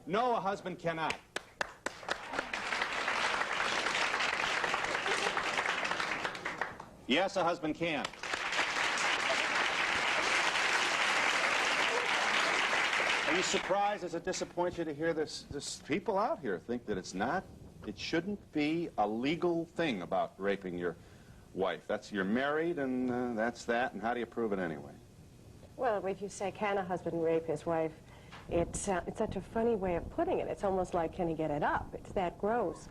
No, a husband cannot. Yes, a husband can. Are you surprised? Does it disappoint you to hear this people out here think that it shouldn't be a legal thing about raping your wife? You're married, and that's that, and how do you prove it anyway? Well, if you say, can a husband rape his wife, it's such a funny way of putting it. It's almost like, can he get it up? It's that gross.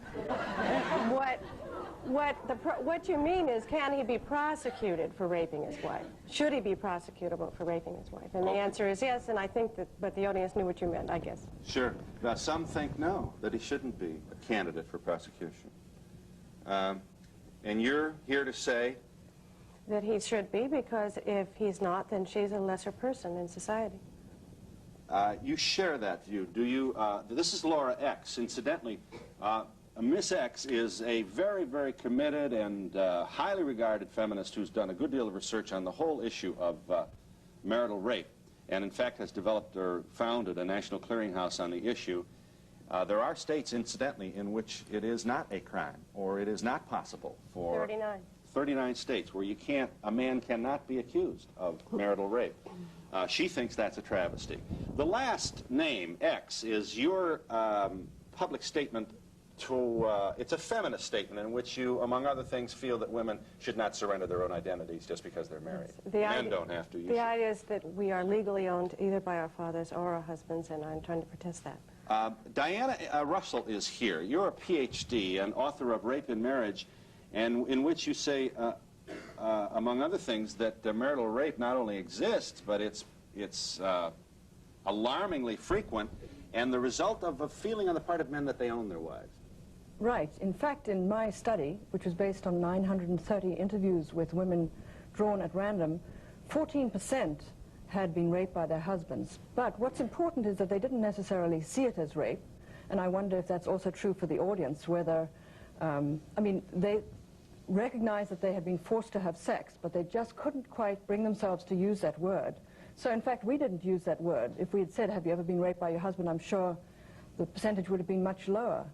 What you mean is, can he be prosecuted for raping his wife? Should he be prosecutable for raping his wife? And the answer is yes, and I think that, but the audience knew what you meant, I guess. Sure. Now, some think no, that he shouldn't be a candidate for prosecution. And you're here to say? That he should be, because if he's not, then she's a lesser person in society. You share that view, do you? This is Laura X. Incidentally, Miss X is a very, very committed and highly regarded feminist who's done a good deal of research on the whole issue of marital rape, and in fact has developed or founded a national clearinghouse on the issue. There are states, incidentally, in which it is not a crime, or it is not possible for 39 states where a man cannot be accused of marital rape. She thinks that's a travesty. The last name, X, is your public statement to, it's a feminist statement in which you, among other things, feel that women should not surrender their own identities just because they're married. Men don't have to. The idea is that we are legally owned either by our fathers or our husbands, and I'm trying to protest that. Diana Russell is here. You're a PhD and author of Rape in Marriage, and in which you say, among other things, that marital rape not only exists, but it's alarmingly frequent, and the result of a feeling on the part of men that they own their wives. Right. In fact, in my study, which was based on 930 interviews with women drawn at random, 14% had been raped by their husbands. But what's important is that they didn't necessarily see it as rape, and I wonder if that's also true for the audience, whether, I mean, they recognized that they had been forced to have sex, but they just couldn't quite bring themselves to use that word. So in fact, we didn't use that word. If we had said, have you ever been raped by your husband, I'm sure the percentage would have been much lower.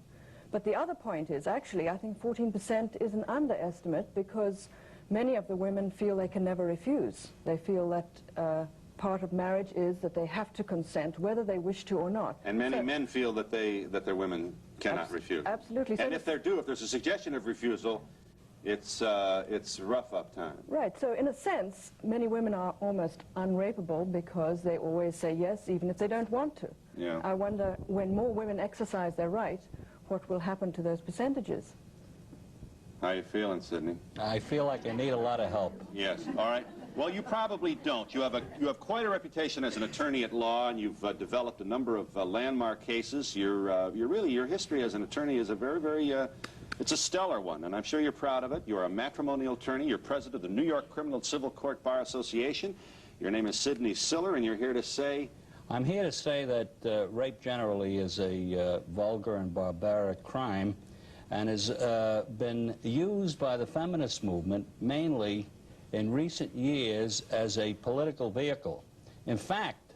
But the other point is, actually, I think 14% is an underestimate, because many of the women feel they can never refuse. They feel that part of marriage is that they have to consent, whether they wish to or not. And many men feel that their women cannot refuse. Absolutely. And if there's a suggestion of refusal, it's rough up time. Right. So in a sense, many women are almost unrapeable because they always say yes, even if they don't want to. Yeah. I wonder, when more women exercise their right, what will happen to those percentages? How are you feeling, Sydney? I feel like I need a lot of help. Yes. All right. Well, you probably don't. You have quite a reputation as an attorney at law, and you've developed a number of landmark cases. Your history as an attorney is a very, it's a stellar one, and I'm sure you're proud of it. You're a matrimonial attorney. You're president of the New York Criminal Civil Court Bar Association. Your name is Sydney Siller, and you're here to say? I'm here to say that rape generally is a vulgar and barbaric crime, and has been used by the feminist movement mainly in recent years as a political vehicle. In fact,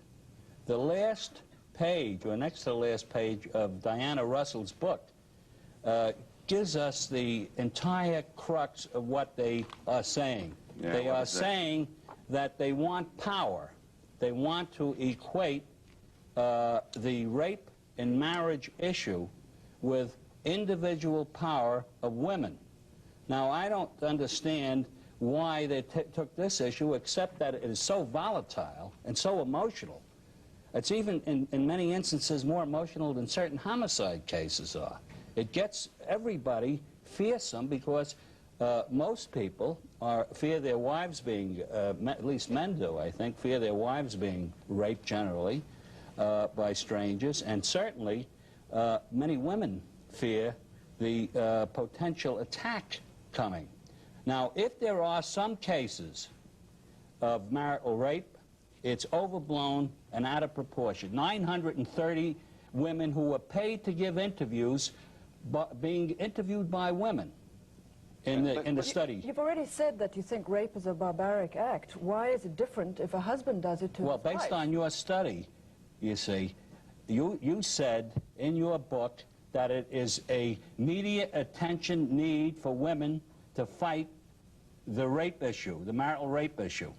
the last page, or next to the last page, of Diana Russell's book gives us the entire crux of what they are saying. Yeah, they are saying that they want power. They want to equate the rape and marriage issue with individual power of women. Now, I don't understand why they took this issue, except that it is so volatile and so emotional. It's even, in many instances, more emotional than certain homicide cases are. It gets everybody fearsome because most people fear their wives being, at least men do, I think, fear their wives being raped generally by strangers, and certainly many women fear the potential attack coming. Now, if there are some cases of marital rape, it's overblown and out of proportion. 930 women who were paid to give interviews being interviewed by women in the study. You've already said that you think rape is a barbaric act. Why is it different if a husband does it to his wife? Well, based on your study, you see, you said in your book that it is a media attention need for women to fight the rape issue, the marital rape issue.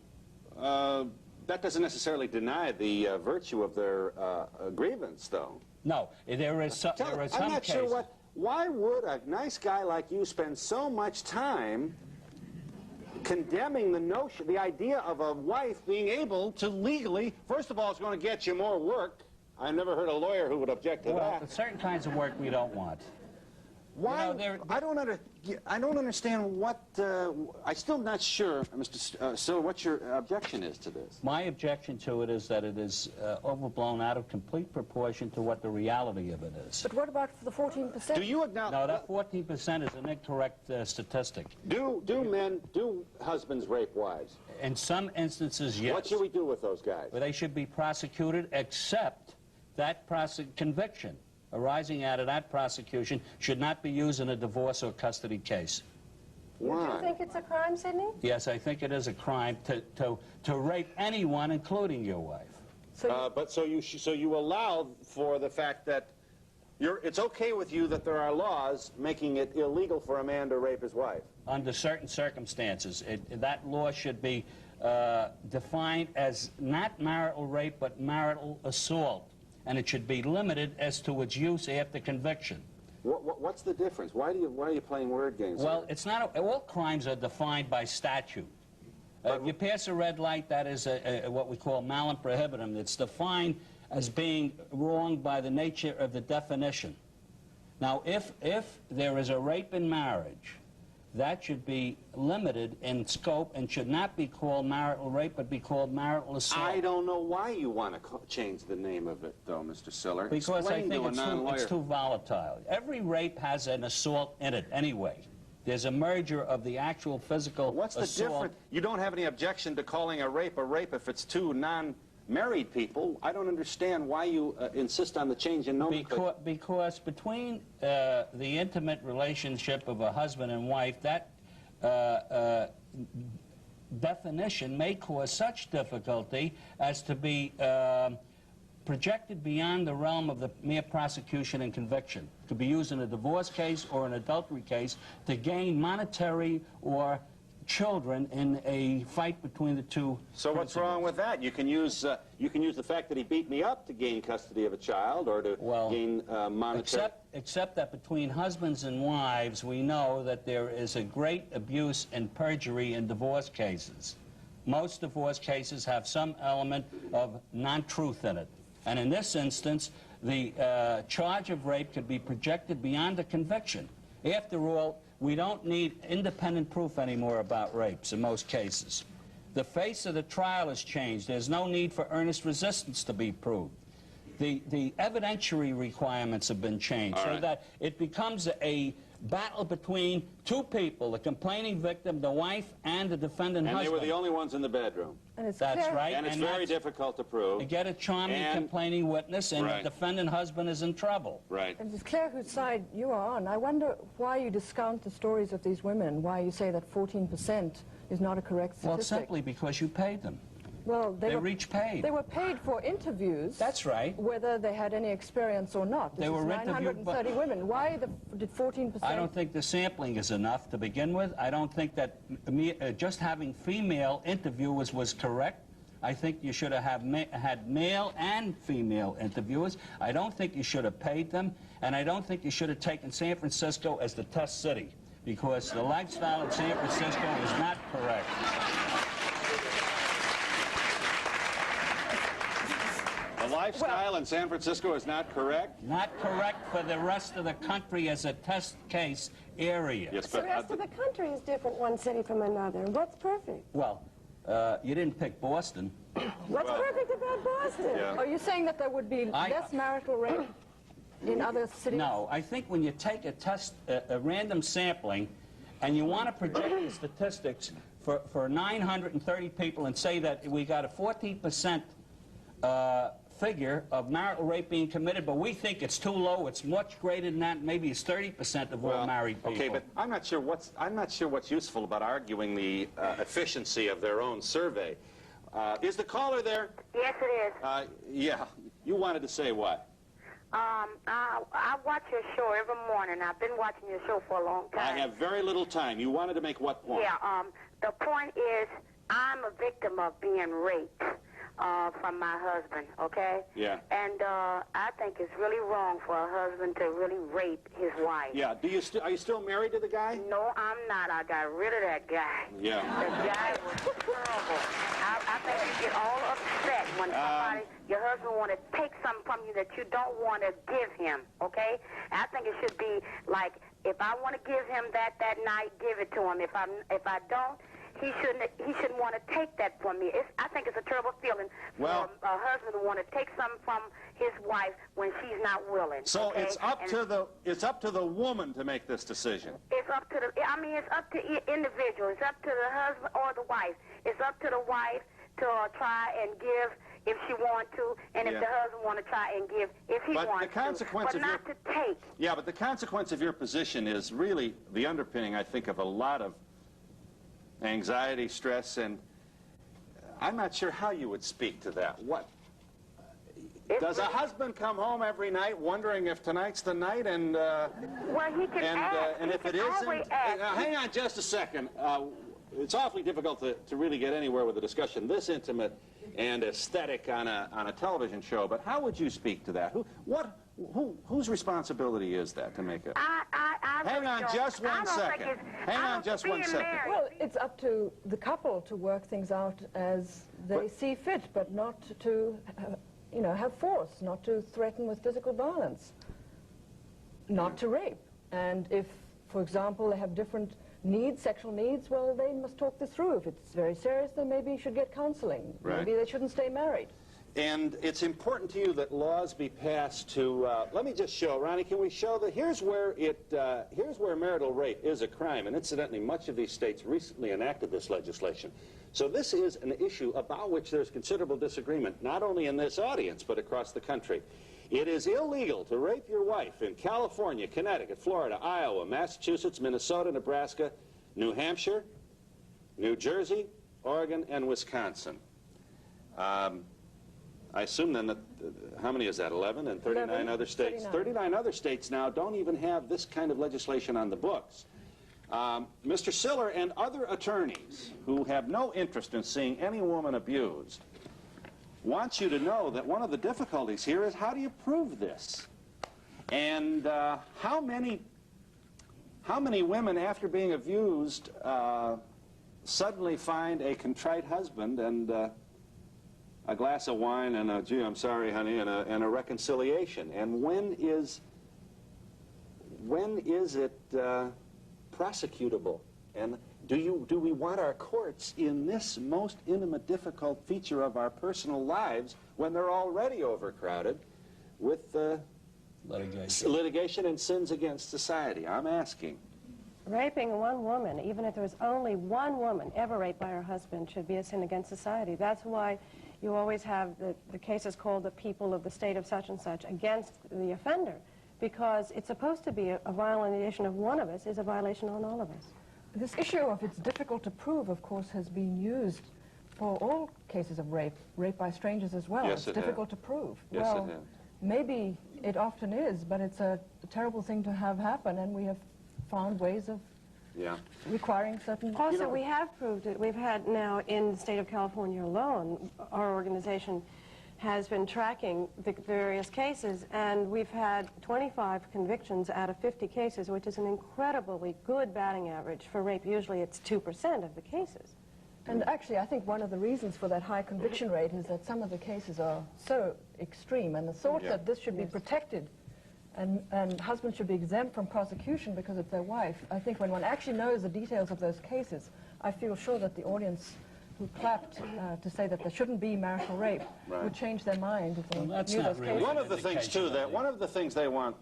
That doesn't necessarily deny the virtue of their grievance, though. No, there is some cases. I'm not sure why would a nice guy like you spend so much time condemning the idea of a wife being able to legally, first of all, it's going to get you more work. I've never heard a lawyer who would object to Well, that. certain kinds of work we don't want. Why? You know, I don't understand what. I'm still not sure, Mr. Siller, what your objection is to this. My objection to it is that it is overblown out of complete proportion to what the reality of it is. But what about the 14%? Do you acknowledge? No, that 14% is an incorrect statistic. Do husbands rape wives? In some instances, yes. What should we do with those guys? Well, they should be prosecuted, except that conviction arising out of that prosecution should not be used in a divorce or custody case. Why? Do you think it's a crime, Sydney? Yes, I think it is a crime to rape anyone, including your wife. So you allow for the fact that it's okay with you that there are laws making it illegal for a man to rape his wife? Under certain circumstances. That law should be defined as not marital rape, but marital assault. And it should be limited as to its use after conviction. What's the difference? Why are you playing word games? Well, it's not. All crimes are defined by statute. If you pass a red light, that is what we call malum prohibitum. It's defined as being wrong by the nature of the definition. Now, if there is a rape in marriage, that should be limited in scope and should not be called marital rape, but be called marital assault. I don't know why you want to change the name of it, though, Mr. Siller. Because I think it's too volatile. Every rape has an assault in it anyway. There's a merger of the actual physical assault. What's the difference? You don't have any objection to calling a rape if it's two non-married people. I don't understand why you insist on the change in nomenclature. Because between the intimate relationship of a husband and wife, that definition may cause such difficulty as to be projected beyond the realm of the mere prosecution and conviction, to be used in a divorce case or an adultery case to gain monetary or children in a fight between the two. So what's wrong with that? You can use the fact that he beat me up to gain custody of a child or to gain monetary. Except that between husbands and wives, we know that there is a great abuse and perjury in divorce cases. Most divorce cases have some element of non-truth in it. And in this instance, the charge of rape could be projected beyond a conviction. After all, we don't need independent proof anymore about rapes in most cases. The face of the trial has changed. There's no need for earnest resistance to be proved. The evidentiary requirements have been changed so that it becomes a battle between two people, the complaining victim, the wife, and the defendant husband. And they were the only ones in the bedroom. And it's That's clear. right. And it's very difficult to prove. You get a charming complaining witness, and the defendant husband is in trouble. Right. And it's clear whose side you are on. I wonder why you discount the stories of these women, why you say that 14% is not a correct statistic. Well, simply because you paid them. Well, they were each paid. They were paid for interviews. That's right. Whether they had any experience or not. They were interviewed. 930 women. Why did 14%? I don't think the sampling is enough to begin with. I don't think that just having female interviewers was correct. I think you should have had male and female interviewers. I don't think you should have paid them. And I don't think you should have taken San Francisco as the test city, because the lifestyle in San Francisco is not correct. The lifestyle in San Francisco is not correct? Not correct for the rest of the country as a test case area. Yes, The rest of the country is different one city from another. What's perfect? Well, you didn't pick Boston. What's perfect about Boston? Yeah. Are you saying that there would be less marital rape in other cities? No, I think when you take a random sampling, and you want to project the statistics for 930 people and say that we got a 14% figure of marital rape being committed, but we think it's too low. It's much greater than that. Maybe it's 30% of all married people. Okay, but I'm not sure what's useful about arguing the efficiency of their own survey. Is the caller there? Yes, it is. Yeah. You wanted to say what? I watch your show every morning. I've been watching your show for a long time. I have very little time. You wanted to make what point? Yeah, the point is I'm a victim of being raped from my husband, okay? Yeah. And I think it's really wrong for a husband to really rape his wife. Yeah. Are you still married to the guy? No, I'm not. I got rid of that guy. Yeah. The guy was terrible. I think you get all upset when somebody, your husband want to take something from you that you don't want to give him, okay? I think it should be like, if I want to give him that night, give it to him. If I don't, he shouldn't want to take that from me. I think it's a terrible feeling for a husband to want to take something from his wife when she's not willing. So okay? it's up to the woman to make this decision. It's up to it's up to individual. It's up to the husband or the wife. It's up to the wife to try and give if she wants to, and if the husband want to try and give if he wants to, but not to take. Yeah, but the consequence of your position is really the underpinning, I think, of a lot of anxiety, stress, and I'm not sure how you would speak to that. What? Does a husband come home every night wondering if tonight's the night, and well, he can ask. And if it isn't, hang on just a second. It's awfully difficult to really get anywhere with a discussion this intimate and aesthetic on a television show. But how would you speak to that? Whose responsibility is that to make it? Hang on just one second. Hang on just 1 second. Well, it's up to the couple to work things out as they see fit, but not to, have force, not to threaten with physical violence, not to rape. And if, for example, they have different needs, sexual needs, well, they must talk this through. If it's very serious, then maybe you should get counseling. Right. Maybe they shouldn't stay married. And it's important to you that laws be passed to, let me just show, Ronnie, can we show that here's where marital rape is a crime, and incidentally, much of these states recently enacted this legislation. So this is an issue about which there's considerable disagreement, not only in this audience, but across the country. It is illegal to rape your wife in California, Connecticut, Florida, Iowa, Massachusetts, Minnesota, Nebraska, New Hampshire, New Jersey, Oregon, and Wisconsin. I assume then that, how many is that, 11 and 39 other states? 39 other states now don't even have this kind of legislation on the books. Mr. Siller and other attorneys who have no interest in seeing any woman abused want you to know that one of the difficulties here is how do you prove this? And how many women after being abused suddenly find a contrite husband and a glass of wine and a, gee, I'm sorry, honey, and a reconciliation? And when is it prosecutable? And do we want our courts in this most intimate, difficult feature of our personal lives when they're already overcrowded with litigation and sins against society? I'm asking. Raping one woman, even if there was only one woman ever raped by her husband, should be a sin against society. That's why you always have the cases called the people of the state of such and such against the offender, because it's supposed to be a violation of one of us is a violation on all of us. This issue of it's difficult to prove, of course, has been used for all cases of rape by strangers as well. Yes, it's difficult to prove. Yes, well, it has. Maybe it often is, but it's a terrible thing to have happen, and we have found ways of requiring certain... Also, we have proved it. We've had now in the state of California alone, our organization has been tracking the various cases, and we've had 25 convictions out of 50 cases, which is an incredibly good batting average for rape. Usually it's 2% of the cases. And actually, I think one of the reasons for that high conviction rate is that some of the cases are so extreme, and the thought that this should be protected and husbands should be exempt from prosecution because it's their wife. I think when one actually knows the details of those cases, I feel sure that the audience who clapped to say that there shouldn't be marital rape would change their mind if they knew those cases. One of the things, too, one of the things they want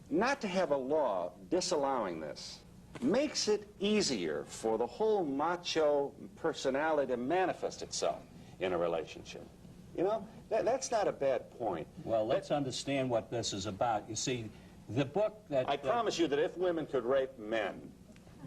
not to have a law disallowing this makes it easier for the whole macho personality to manifest itself in a relationship. You know, that's not a bad point. Well, let's understand what this is about. You see, the book that... I promise you that if women could rape men...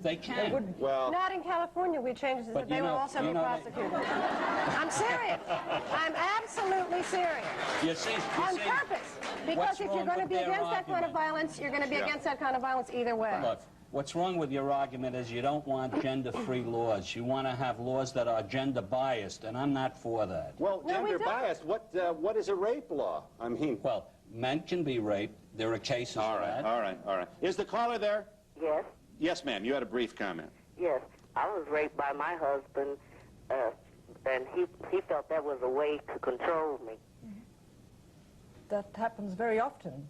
They can. Well, not in California. We changed it. They will also be prosecuted. I'm serious. I'm absolutely serious. You see, on purpose. Because if you're going to be their against that kind of argument? violence, you're going to be Yeah. against that kind of violence either way. Look, what's wrong with your argument is you don't want gender-free laws. You want to have laws that are gender-biased, and I'm not for that. Well, No, we gender don't. biased, what is a rape law? I mean... Well, men can be raped. There are cases All of right, that. all right, all right. Is the caller there? Yes, Yes, ma'am. You had a brief comment. yes. I was raped by my husband, and he felt that was a way to control me. That happens very often.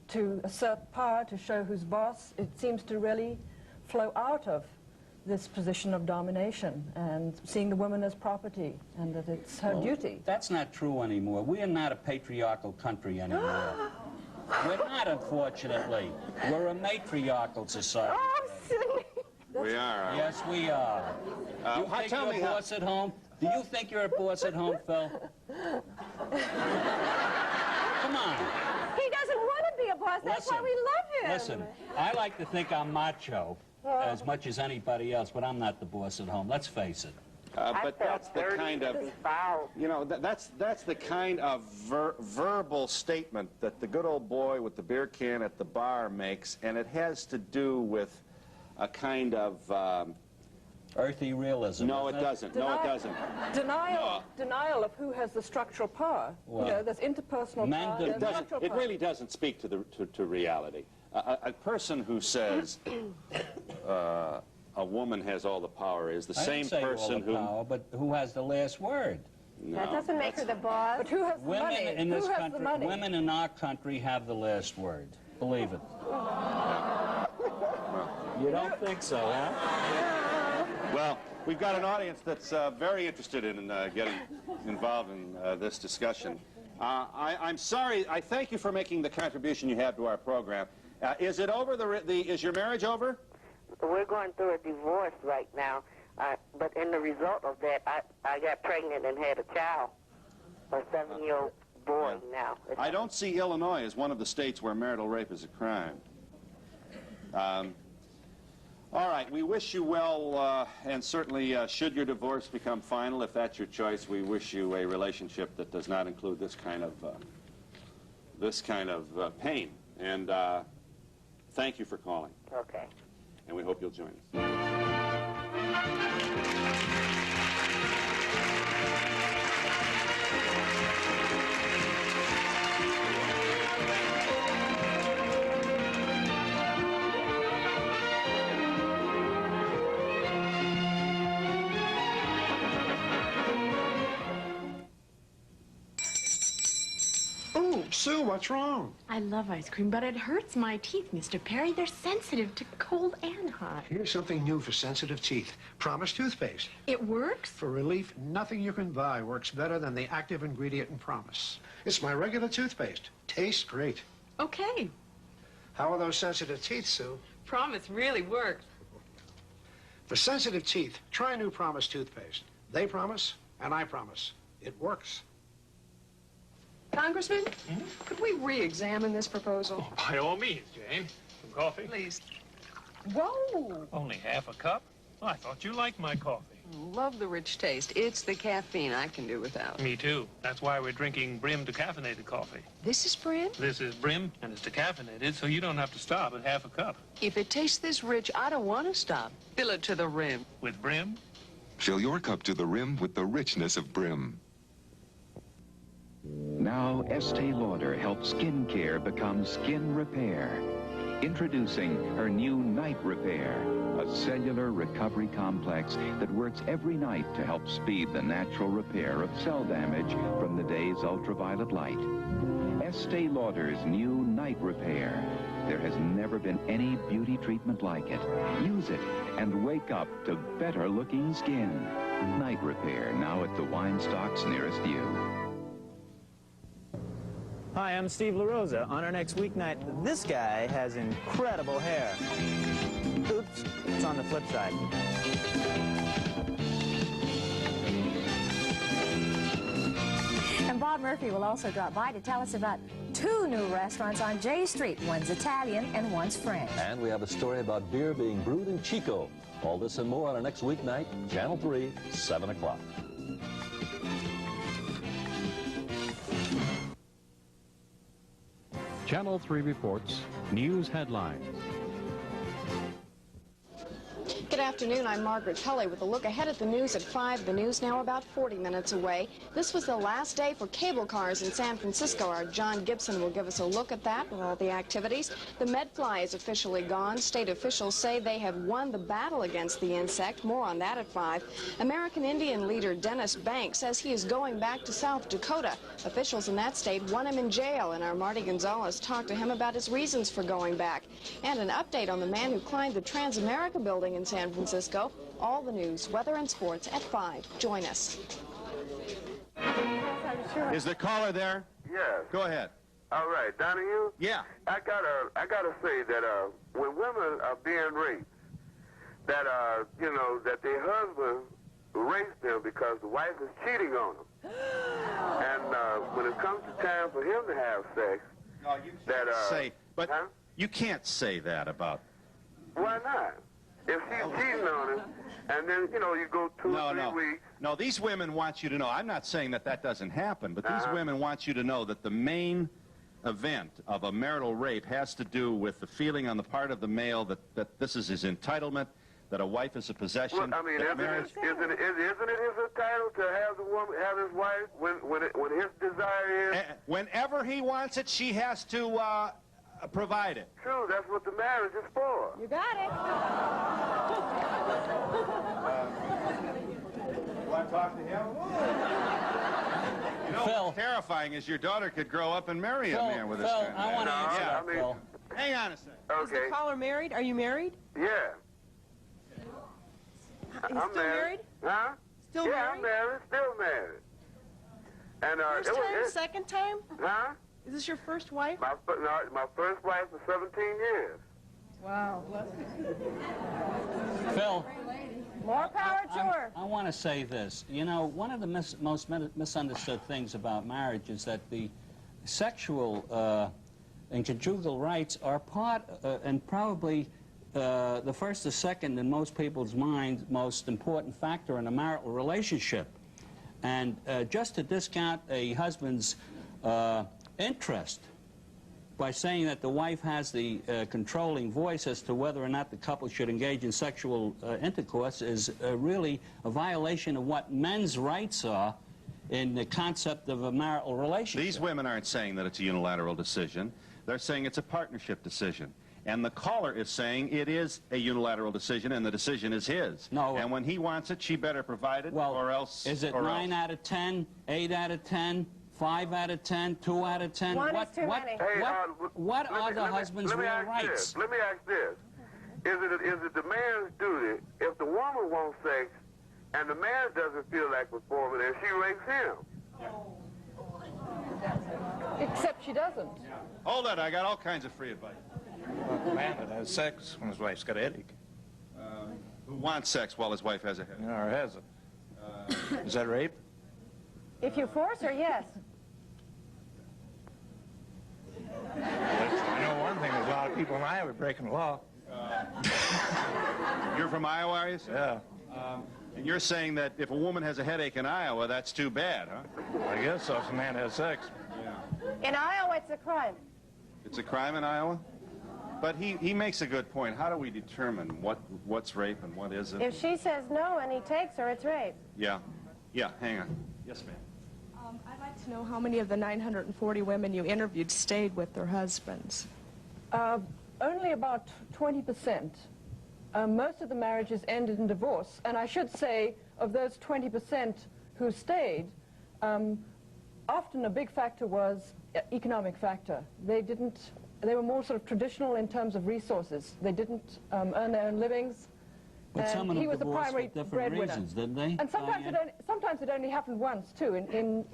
To assert power, to show who's boss, it seems to really flow out of this position of domination and seeing the woman as property and that it's her duty. That's not true anymore. We are not a patriarchal country anymore. We're not, unfortunately. We're a matriarchal society. Oh, Sydney! We are. Yes, we are. You think tell you're me a how- boss at home? Do you think you're a boss at home, Phil? Come on. He doesn't want to be a boss. That's why we love him. Listen, I like to think I'm macho as much as anybody else, but I'm not the boss at home. Let's face it. But that's the kind of... Foul. You know, that's the kind of verbal statement that the good old boy with the beer can at the bar makes, and it has to do with a kind of... Earthy realism. no, it doesn't. No, it doesn't. Denial of who has the structural power. Well, you know, there's interpersonal men power. do- there's It doesn't. natural It power. really doesn't speak to reality. A person who says a woman has all the power is the I same didn't say person all the who... power, but who has the last word? That doesn't make her the boss. But who has the Women money? in this who has country, the money? women in our country have the last word. Believe it. You don't think so, huh? Well, we've got an audience that's very interested in getting involved in this discussion. I'm sorry. I thank you for making the contribution you have to our program. Is it over? Is your marriage over? We're going through a divorce right now, but in the result of that, I got pregnant and had a child, a 7-year-old boy now. I don't see Illinois as one of the states where marital rape is a crime. All right, we wish you well, and certainly should your divorce become final, if that's your choice, we wish you a relationship that does not include this kind of pain. And thank you for calling, Okay. and we hope you'll join us. Oh, Sue, what's wrong? I love ice cream, but it hurts my teeth, Mr. Perry. They're sensitive to cold and hot. Here's something new for sensitive teeth. Promise toothpaste. It works? For relief, nothing you can buy works better than the active ingredient in Promise. It's my regular toothpaste. Tastes great. Okay. How are those sensitive teeth, Sue? Promise really works. For sensitive teeth, try new Promise toothpaste. They promise, and I promise. It works. Congressman, could we re-examine this proposal? By all means, Jane. Some coffee? Please. Whoa! Only half a cup? I thought you liked my coffee. Love the rich taste. It's the caffeine I can do without. Me too. That's why we're drinking Brim decaffeinated coffee. This is Brim? This is Brim, and it's decaffeinated, so you don't have to stop at half a cup. If it tastes this rich, I don't want to stop. Fill it to the rim. With Brim, Fill your cup to the rim with the richness of Brim. Now, Estee Lauder helps skin care become skin repair. Introducing her new Night Repair, a cellular recovery complex that works every night to help speed the natural repair of cell damage from the day's ultraviolet light. Estee Lauder's new Night Repair. There has never been any beauty treatment like it. Use it and wake up to better-looking skin. Night Repair, now at the wine stocks nearest you. Hi, I'm Steve LaRosa. On our next weeknight, this guy has incredible hair. Oops, it's on the flip side. And Bob Murphy will also drop by to tell us about 2 new restaurants on J Street. One's Italian and one's French. And we have a story about beer being brewed in Chico. All this and more on our next weeknight, Channel 3, 7 o'clock. Channel 3 reports news headlines. Good afternoon, I'm Margaret Tully with a look ahead at the news at 5. The news now about 40 minutes away. This was the last day for cable cars in San Francisco. Our John Gibson will give us a look at that and all the activities. The medfly is officially gone. State officials say they have won the battle against the insect. More on that at 5. American Indian leader Dennis Banks says he is going back to South Dakota. Officials in that state want him in jail, and our Marty Gonzalez talked to him about his reasons for going back. And an update on the man who climbed the Transamerica building in San Francisco. All the news, weather, and sports at 5. Join us. Is the caller there? Yes. Go ahead. All right, Donahue? Yeah. I gotta say that when women are being raped, that you know, that their husband rapes them because the wife is cheating on them. And when it comes to time for him to have sex, no, you can't you can't say that about. Why not? If she's cheating on him, and then, you know, you go 2 or 3 weeks. No, these women want you to know. I'm not saying that that doesn't happen, but these women want you to know that the main event of a marital rape has to do with the feeling on the part of the male that this is his entitlement, that a wife is a possession. Well, I mean, isn't it his title to have the woman, have his wife when his desire is? Whenever he wants it, she has to provide it. True, that's what the marriage is for. You got it. You want to talk to him? You know, Phil. what's terrifying is your daughter could grow up and marry a man with this kind of I want to answer that, Phil. Hang on a second. Okay. Is the caller married? Are you married? Yeah. He's still married? Huh? Still married? Yeah, I'm married. Still married. And First time, second time? Huh? Is this your first wife? My first wife for 17 years. Wow. Phil. More power to her. I want to say this. You know, one of the most misunderstood things about marriage is that the sexual and conjugal rights are part and probably the first or second in most people's minds most important factor in a marital relationship. And just to discount a husband's interest by saying that the wife has the controlling voice as to whether or not the couple should engage in sexual intercourse is really a violation of what men's rights are in the concept of a marital relationship. These women aren't saying that it's a unilateral decision. They're saying it's a partnership decision. And the caller is saying it is a unilateral decision, and the decision is his. No. And when he wants it, she better provide it, or else... Is it 9 out of 10, 8 out of 10, 5 out of 10, 2 out of 10? One is too many. What are the husband's real rights? Let me ask this. Is it the man's duty, if the woman wants sex, and the man doesn't feel like performing, and she rapes him? Except she doesn't. Hold on, I got all kinds of free advice. A man that has sex when his wife's got a headache. Who wants sex while his wife has a headache? Or has it. Is that rape? If you force her, yes. I know one thing, there's a lot of people in Iowa breaking the law. You're from Iowa, are you? Yeah. And you're saying that if a woman has a headache in Iowa, that's too bad, huh? I guess so, if a man has sex. Yeah. In Iowa, it's a crime. It's a crime in Iowa? But he makes a good point. How do we determine what's rape and what isn't? If she says no and he takes her, it's rape. Yeah. Yeah, hang on. Yes, ma'am. I'd like to know how many of the 940 women you interviewed stayed with their husbands. Only about 20%. Most of the marriages ended in divorce. And I should say, of those 20% who stayed, often a big factor was economic factor. They were more sort of traditional in terms of resources. They didn't earn their own livings. But some of them he was the divorced primary for different breadwinner. reasons, didn't they? And sometimes it only happened once, too. In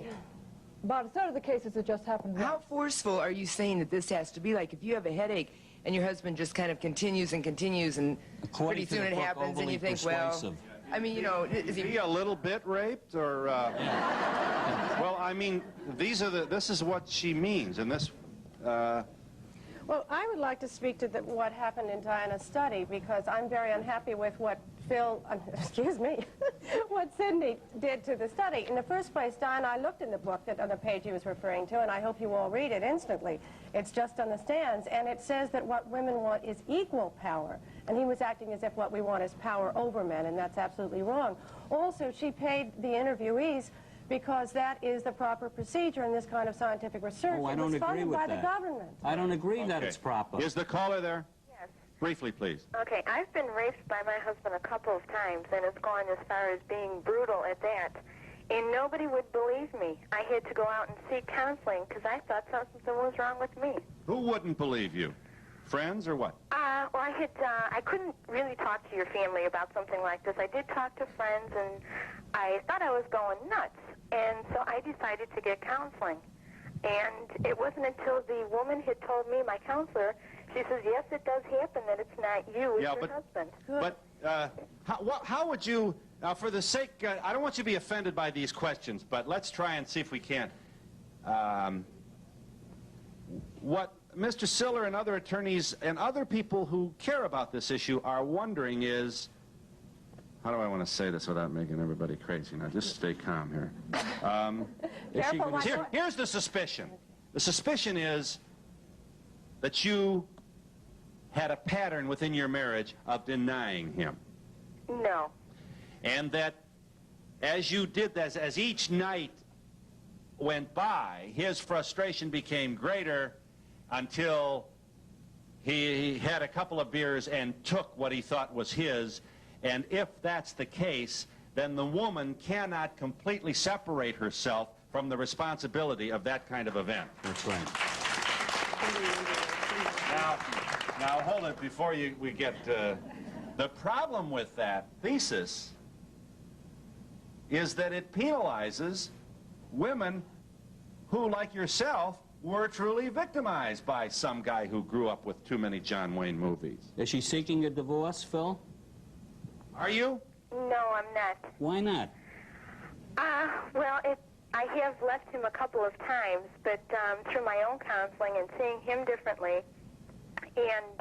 about a third of the cases, it just happened once. How forceful are you saying that this has to be? Like, if you have a headache and your husband just kind of continues and continues, and pretty soon it happens, and you think, well, I mean, you know, is he a little bit raped, or? Well, I mean, this is what she means, and this. Well, I would like to speak to what happened in Diana's study, because I'm very unhappy with what what Sydney did to the study. In the first place, Diana, I looked in the book that on the page he was referring to, and I hope you all read it instantly. It's just on the stands, and it says that what women want is equal power, and he was acting as if what we want is power over men, and that's absolutely wrong. Also, she paid the interviewees because that is the proper procedure in this kind of scientific research. Oh, I it don't was agree funded with by that. the government. I don't agree that it's proper. Is the caller there? Yes. Briefly, please. Okay, I've been raped by my husband a couple of times, and it's gone as far as being brutal at that. And nobody would believe me. I had to go out and seek counseling because I thought something was wrong with me. Who wouldn't believe you? Friends or what? Well, I couldn't really talk to your family about something like this. I did talk to friends, and I thought I was going nuts. And so I decided to get counseling. And it wasn't until the woman had told me, my counselor, she says, yes, it does happen that it's not you, it's your husband. But how would you, for the sake, I don't want you to be offended by these questions, but let's try and see if we can. What Mr. Siller and other attorneys and other people who care about this issue are wondering is, how do I want to say this without making everybody crazy? Now, just stay calm here. Here's the suspicion. The suspicion is that you had a pattern within your marriage of denying him. No. And that as you did that, as each night went by, his frustration became greater until he had a couple of beers and took what he thought was his. And if that's the case, then the woman cannot completely separate herself from the responsibility of that kind of event. That's right. Now hold it before we get... the problem with that thesis is that it penalizes women who, like yourself, were truly victimized by some guy who grew up with too many John Wayne movies. Is she seeking a divorce, Phil? Are you? No, I'm not. Why not? Well, I have left him a couple of times, but through my own counseling and seeing him differently and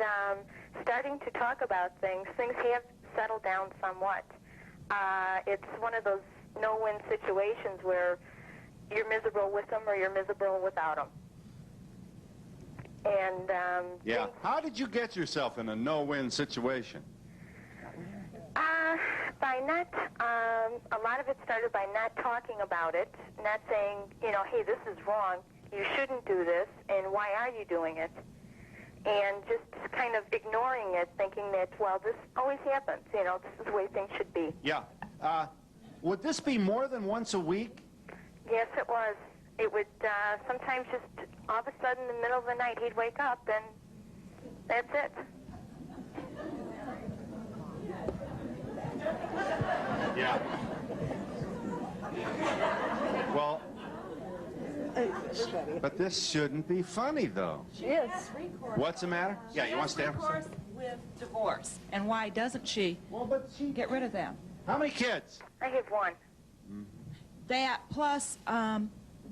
starting to talk about things have settled down somewhat. It's one of those no-win situations where you're miserable with him or you're miserable without him. And yeah. How did you get yourself in a no-win situation? By not, a lot of it started by not talking about it, not saying, you know, hey, this is wrong, you shouldn't do this, and why are you doing it? And just kind of ignoring it, thinking that, well, this always happens, you know, this is the way things should be. Yeah. Would this be more than once a week? Yes, it was. It would sometimes just all of a sudden in the middle of the night he'd wake up and that's it. Yeah. Well, but this shouldn't be funny, though. Yes. What's the matter? Yeah, you want to stand for with divorce. And why doesn't she get rid of them? How many kids? I have one. That plus,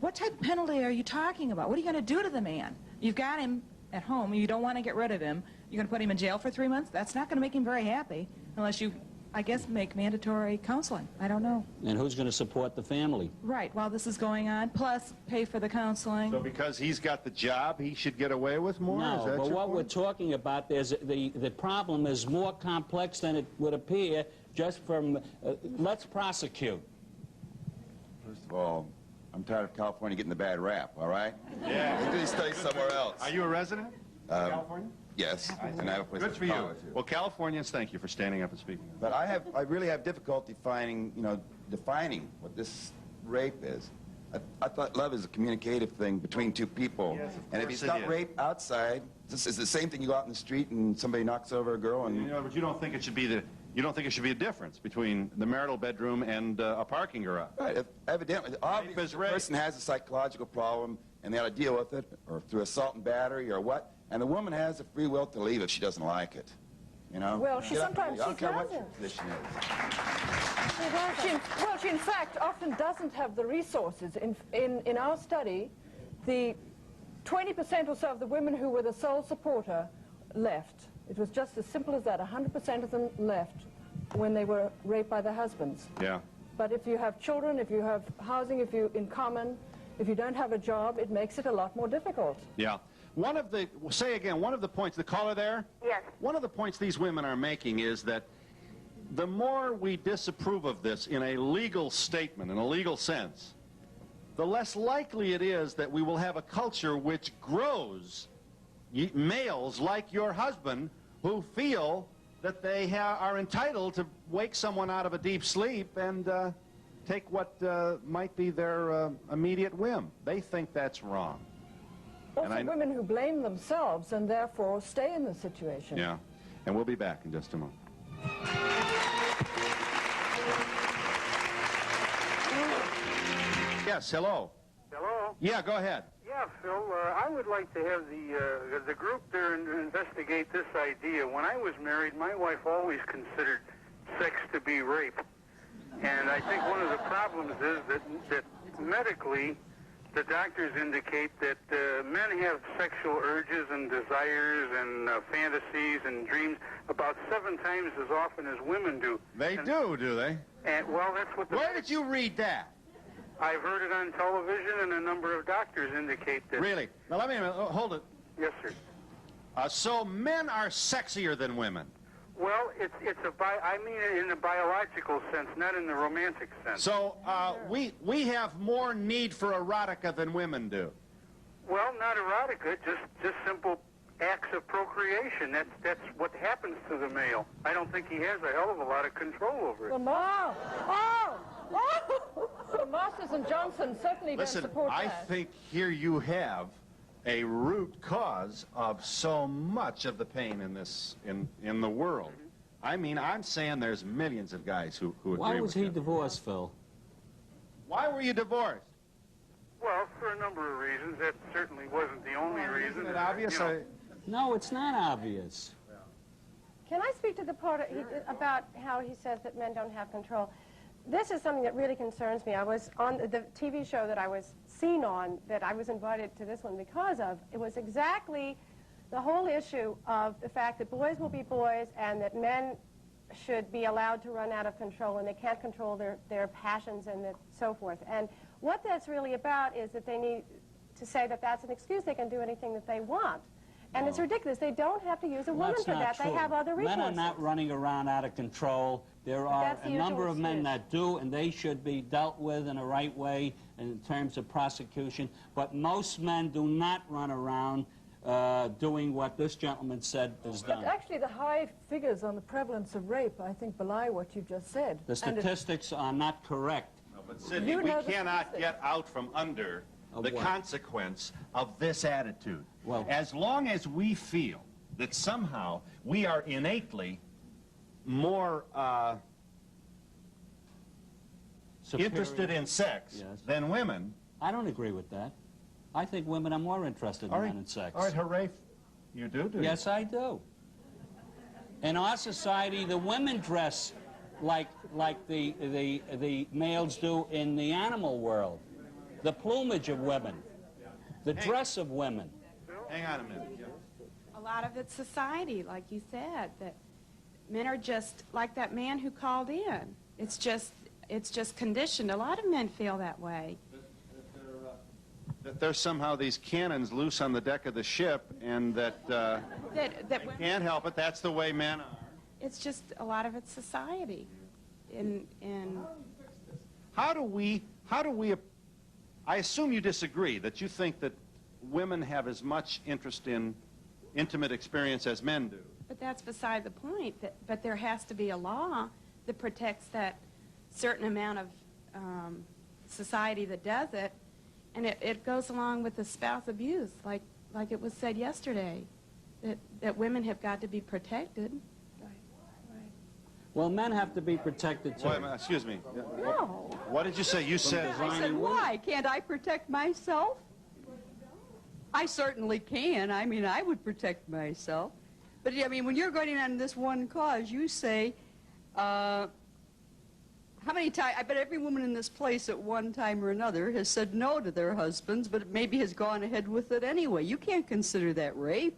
what type of penalty are you talking about? What are you going to do to the man? You've got him at home. You don't want to get rid of him. You're going to put him in jail for 3 months? That's not going to make him very happy unless you, I guess, make mandatory counseling. I don't know. And who's going to support the family? Right, while this is going on, plus pay for the counseling. So because he's got the job, he should get away with more? No, is that but your what point? we're talking about is the problem is more complex than it would appear just from, let's prosecute. First of all, I'm tired of California getting the bad rap, all right? Yeah. They do these studies somewhere else. Are you a resident of California? Yes, and I have a place Good to for you. college here. Well, Californians, thank you for standing up and speaking. But I really have difficulty finding, defining what this rape is. I thought love is a communicative thing between two people. Yes, of and if course it's it not is. rape outside, this is the same thing. You go out in the street and somebody knocks over a girl and... But you don't think it should be a difference between the marital bedroom and a parking garage? Right, evidently. Obviously, the person has a psychological problem and they ought to deal with it, or through assault and battery or what, and the woman has the free will to leave if she doesn't like it. You know? Well, she sometimes I don't care what your doesn't. position is. She in fact often doesn't have the resources. In our study, the 20% or so of the women who were the sole supporter left. It was just as simple as that. 100% of them left when they were raped by their husbands. Yeah. But if you have children, if you have housing, if you in common, if you don't have a job, it makes it a lot more difficult. Yeah. One of the, say again, one of the points, the caller there? Yes. One of the points these women are making is that the more we disapprove of this in a legal statement, in a legal sense, the less likely it is that we will have a culture which grows males like your husband who feel that they are entitled to wake someone out of a deep sleep and take what might be their immediate whim. They think that's wrong. Also women who blame themselves and therefore stay in the situation. Yeah, and we'll be back in just a moment. Yes, hello. Hello? Yeah, go ahead. Yeah, Phil, I would like to have the group there investigate this idea. When I was married, my wife always considered sex to be rape. And I think one of the problems is that medically, the doctors indicate that men have sexual urges and desires and fantasies and dreams about 7 times as often as women do. They do they? And, well, that's what the... Where did you read that? I've heard it on television, and a number of doctors indicate that. Really? Now, let me hold it. Yes, sir. So men are sexier than women? Well, I mean it in the biological sense, not in the romantic sense. So we have more need for erotica than women do? Well, not erotica, just simple acts of procreation. That's what happens to the male. I don't think he has a hell of a lot of control over it. So Masters and Johnson certainly don't support that. I think here you have a root cause of so much of the pain in this in the world. I mean, I'm saying there's millions of guys who agree with you. Why was he divorced, Phil? Why were you divorced? Well, for a number of reasons. That certainly wasn't the only reason. Isn't it obvious? You know. No, it's not obvious. Can I speak to the part about how he says that men don't have control? This is something that really concerns me. I was on the TV show that I was seen on, that I was invited to this one because of. It was exactly the whole issue of the fact that boys will be boys and that men should be allowed to run out of control and they can't control their passions and so forth. And what that's really about is that they need to say that that's an excuse. They can do anything that they want. And it's ridiculous. They don't have to use a woman for that. They have other resources. Men are not running around out of control. There are a number of men that do, and they should be dealt with in the right way in terms of prosecution. But most men do not run around doing what this gentleman said is done. But actually, the high figures on the prevalence of rape, I think, belie what you've just said. The statistics are not correct. No, but Sydney, we cannot get out from under the consequence of this attitude. Well, as long as we feel that somehow we are innately more interested in sex than women. I don't agree with that. I think women are more interested in men in sex. All right, hooray. You do you? Yes, I do. In our society, the women dress like the males do in the animal world. The plumage of women, the dress of women. Hang on a minute. A lot of it's society, like you said, that men are just like that man who called in. It's just conditioned. A lot of men feel that way. That there's somehow these cannons loose on the deck of the ship, and that they can't help it. That's the way men are. It's just a lot of it's society. How do we? I assume you disagree. That you think that women have as much interest in intimate experience as men do. But that's beside the point. But there has to be a law that protects that certain amount of society that does it, and it goes along with the spouse abuse, like it was said yesterday, that women have got to be protected. Well, men have to be protected too. Wait a minute, excuse me. No. What did you say? You said... I said, why? Can't I protect myself? I certainly can. I mean, I would protect myself. But, I mean, when you're going on this one cause, you say, How many times, I bet every woman in this place at one time or another has said no to their husbands, but maybe has gone ahead with it anyway. You can't consider that rape.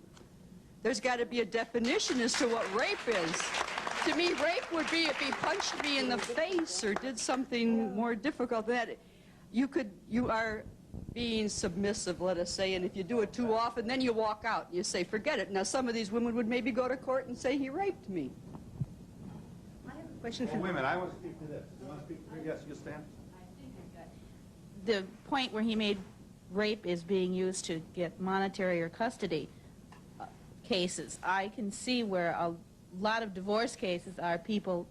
There's got to be a definition as to what rape is. To me, rape would be if he punched me in the face or did something more difficult than that. You are being submissive, let us say, and if you do it too often, then you walk out and you say, forget it. Now, some of these women would maybe go to court and say he raped me. Wait a minute, I want to speak to this. You want to speak to her? Yes, you stand. The point where he made rape is being used to get monetary or custody cases. I can see where a lot of divorce cases are people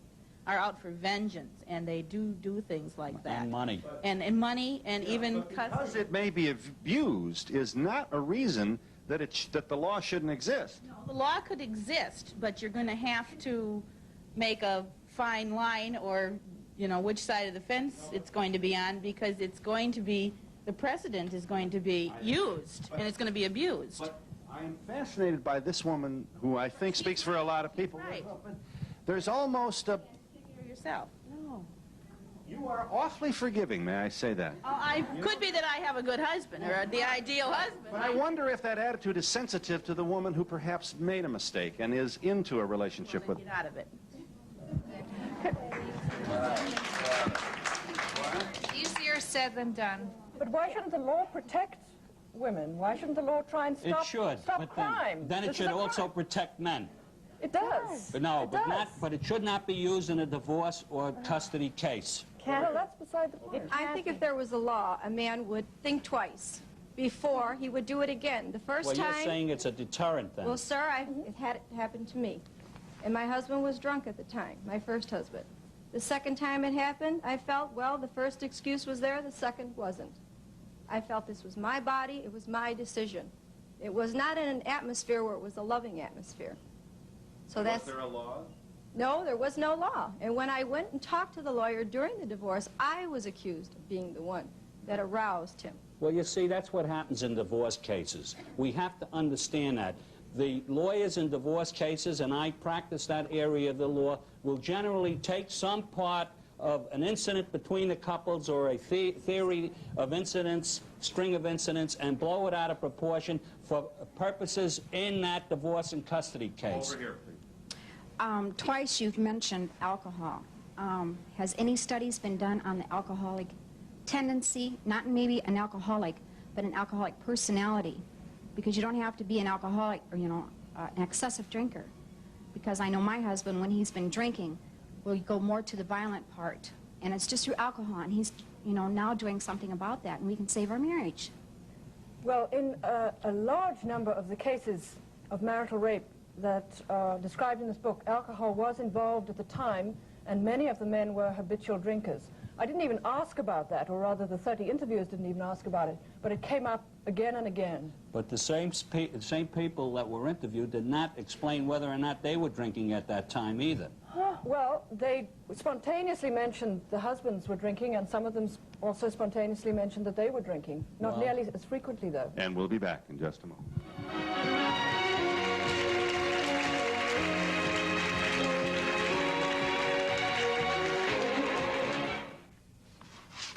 are out for vengeance, and they do things like that. And money. And money, and even custody. Because it may be abused is not a reason that that the law shouldn't exist. No, the law could exist, but you're going to have to make a fine line, or, you know, which side of the fence it's going to be on, because it's going to be, the precedent is going to be used, and it's going to be abused. But I am fascinated by this woman, who I think speaks for a lot of people. Right. There's almost a... Yourself. No. You are awfully forgiving, may I say that? Oh, I could be that I have a good husband, or the ideal husband. But I wonder if that attitude is sensitive to the woman who perhaps made a mistake and is into a relationship with... Get out of it. Easier said than done. But why shouldn't the law protect women? Why shouldn't the law try and stop, It should. stop But crime? then it This should is a also crime. protect men. It does. But no, It but does. but it should not be used in a divorce or custody case. No, that's beside the point. I think if there was a law, a man would think twice before he would do it again. The first Well, time... you're saying it's a deterrent then. Well, sir, it had it happen to me. And my husband was drunk at the time, my first husband. The second time it happened, I felt, well, the first excuse was there, the second wasn't. I felt this was my body, it was my decision. It was not in an atmosphere where it was a loving atmosphere. So Was there a law? No, there was no law. And when I went and talked to the lawyer during the divorce, I was accused of being the one that aroused him. Well, you see, that's what happens in divorce cases. We have to understand that. The lawyers in divorce cases, and I practice that area of the law, will generally take some part of an incident between the couples or a theory of incidents, string of incidents, and blow it out of proportion for purposes in that divorce and custody case. Over here, please. Twice you've mentioned alcohol. Has any studies been done on the alcoholic tendency, not maybe an alcoholic, but an alcoholic personality? Because you don't have to be an alcoholic or, you know, an excessive drinker. Because I know my husband, when he's been drinking, will go more to the violent part. And it's just through alcohol, and he's, you know, now doing something about that, and we can save our marriage. Well, in a large number of the cases of marital rape that are described in this book, alcohol was involved at the time, and many of the men were habitual drinkers. I didn't even ask about that, or rather the 30 interviewers didn't even ask about it, but it came up again and again. But the same people that were interviewed did not explain whether or not they were drinking at that time either. Well, they spontaneously mentioned the husbands were drinking, and some of them also spontaneously mentioned that they were drinking. Not nearly as frequently, though. And we'll be back in just a moment.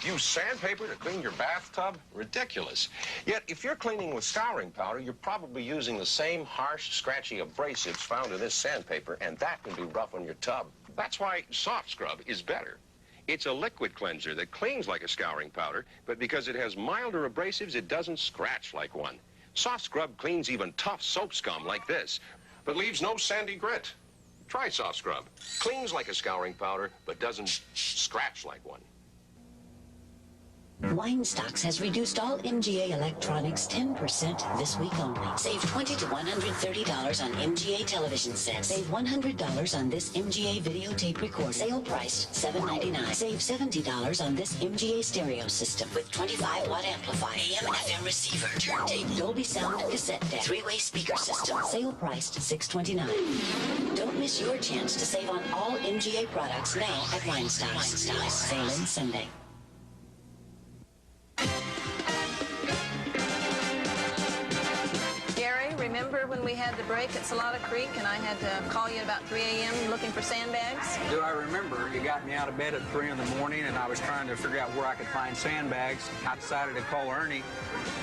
Use sandpaper to clean your bathtub? Ridiculous. Yet, if you're cleaning with scouring powder, you're probably using the same harsh, scratchy abrasives found in this sandpaper, and that can be rough on your tub. That's why Soft Scrub is better. It's a liquid cleanser that cleans like a scouring powder, but because it has milder abrasives, it doesn't scratch like one. Soft Scrub cleans even tough soap scum like this, but leaves no sandy grit. Try Soft Scrub. Cleans like a scouring powder, but doesn't scratch like one. Weinstocks has reduced all MGA electronics 10% this week only. Save $20 to $130 on MGA television sets. Save $100 on this MGA videotape recorder. Sale priced $7.99. Save $70 on this MGA stereo system with 25-watt amplifier, AM/FM receiver, turntable, Dolby Sound cassette deck, three-way speaker system. Sale priced $6.29. Don't miss your chance to save on all MGA products now at Weinstocks. Sale ends Sunday. Gary, remember when we had had the break at Salada Creek and I had to call you at about 3 a.m. looking for sandbags? Do I remember? You got me out of bed at 3 in the morning and I was trying to figure out where I could find sandbags. I decided to call Ernie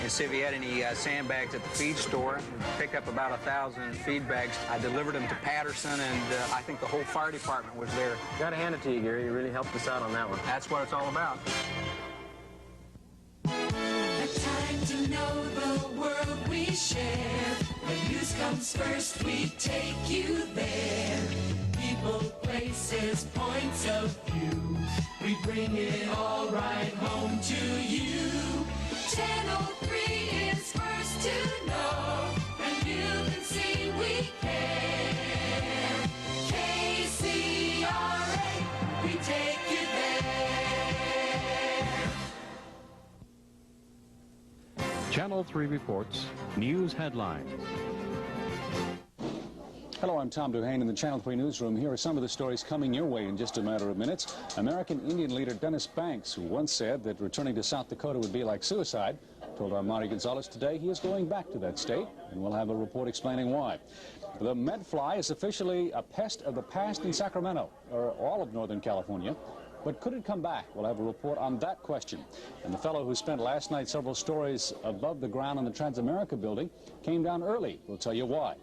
and see if he had any sandbags at the feed store. Pick up about 1,000 feed bags. I delivered them to Patterson, and I think the whole fire department was there. Got to hand it to you, Gary. You really helped us out on that one. That's what it's all about. A time to know the world we share. When news comes first, we take you there. People, places, points of view. We bring it all right home to you. Channel 3 is first to know, and you can see we care. KCRA, we take you there. Channel 3 reports news headlines. Hello, I'm Tom Duhane in the Channel 3 newsroom. Here are some of the stories coming your way in just a matter of minutes. American Indian leader Dennis Banks, who once said that returning to South Dakota would be like suicide, told our Marty Gonzalez today he is going back to that state, and we'll have a report explaining why. The medfly is officially a pest of the past in Sacramento, or all of Northern California. But could it come back? We'll have a report on that question. And the fellow who spent last night several stories above the ground in the Transamerica building came down early. We'll tell you why.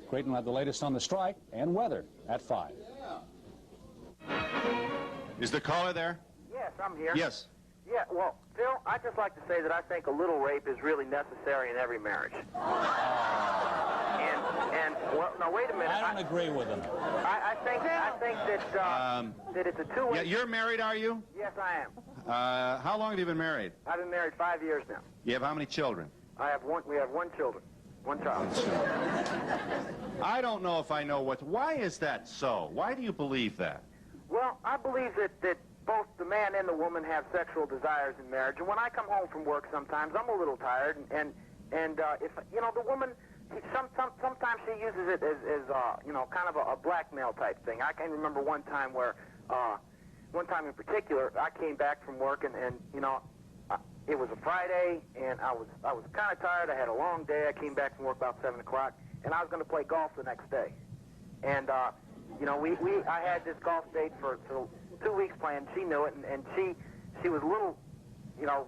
Creighton will have the latest on the strike and weather at 5. Is the caller there? Yes, I'm here. Yes. Yeah, well, Phil, I'd just like to say that I think a little rape is really necessary in every marriage. Well, no, wait a minute. I don't agree with him. I think that that it's a two-way. Yeah, you're married, are you? Yes, I am. How long have you been married? I've been married 5 years now. You have how many children? We have one child. I don't know if I know why is that so? Why do you believe that? Well, I believe that both the man and the woman have sexual desires in marriage, and when I come home from work sometimes I'm a little tired, and if you know the woman, sometimes she uses it as you know, kind of a blackmail type thing. I can remember one time in particular, I came back from work and you know, it was a Friday and I was kind of tired. I had a long day. I came back from work about 7 o'clock, and I was going to play golf the next day, and you know, I had this golf date for 2 weeks planned. She knew it, and she was a little, you know,